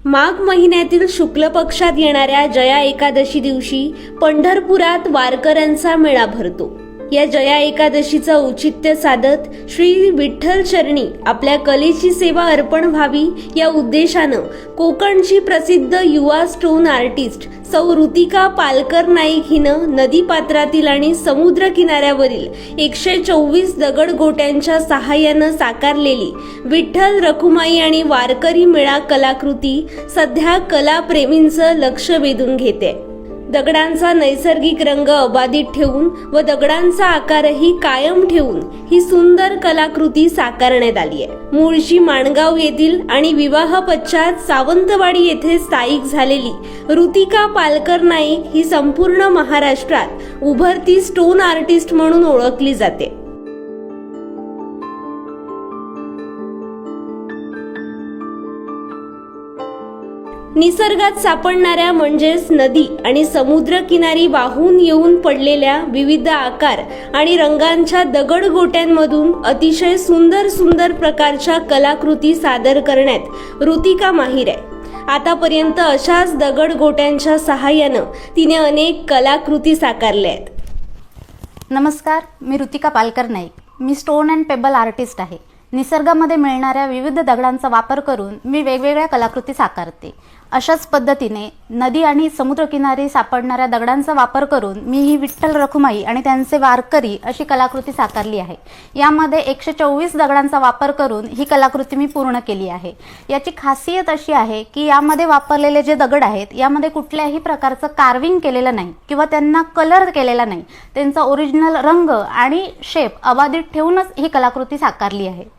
माघ महिन्यातील शुक्ल पक्षात येणाऱ्या जया एकादशी दिवशी पंढरपुरात वारकऱ्यांचा मेळा भरतो। या जया एकादशीचं औचित्य साधत श्री विठ्ठल चरणी आपल्या कलेची सेवा अर्पण व्हावी या उद्देशानं कोकणची प्रसिद्ध युवा स्टोन आर्टिस्ट सौ ऋतिका पालकर नाईक हिनं नदीपात्रातील आणि समुद्र किनाऱ्यावरील 124 दगडगोट्यांच्या सहाय्यानं साकारलेली विठ्ठल रखुमाई आणि वारकरी मेळा कलाकृती सध्या कलाप्रेमींचं लक्ष वेधून घेते। दगडांचा नैसर्गिक रंग अबाधित ठेवून व दगडांचा आकारही कायम ठेवून ही सुंदर कलाकृती साकारण्यात आली आहे। मूळची माणगाव येथील आणि विवाह पश्चात सावंतवाडी येथे स्थायिक झालेली ऋतिका पालकर नाईक ही संपूर्ण महाराष्ट्रात उभरती स्टोन आर्टिस्ट म्हणून ओळखली जाते। निसर्गात सापडणाऱ्या म्हणजेच नदी आणि समुद्र किनारी वाहून येऊन पडलेल्या विविध आकार आणि रंगांच्या दगडगोट्यांमधून अतिशय सुंदर प्रकारच्या कलाकृती सादर करण्यात ऋतिका माहिर आहे। आतापर्यंत अशाच दगडगोट्यांच्या सहाय्यानं तिने अनेक कलाकृती साकारल्या आहेत। नमस्कार, मी ऋतिका पालकर नाईक। मी स्टोन अँड पेबल आर्टिस्ट आहे। निसर्गामध्ये मिळणाऱ्या विविध दगडांचा वापर करून मी वेगवेगळ्या कलाकृती साकारते। अशाच पद्धतीने नदी आणि समुद्रकिनारी सापडणाऱ्या दगडांचा वापर करून मी ही विठ्ठल रखुमाई आणि त्यांचे वारकरी अशी कलाकृती साकारली आहे। यामध्ये 124 दगडांचा वापर करून ही कलाकृती मी पूर्ण केली आहे। याची खासियत अशी आहे की यामध्ये वापरलेले जे दगड आहेत यामध्ये कुठल्याही प्रकारचं कार्विंग केलेलं नाही किंवा त्यांना कलर केलेला नाही। त्यांचा ओरिजिनल रंग आणि शेप अबाधित ठेवूनच ही कलाकृती साकारली आहे।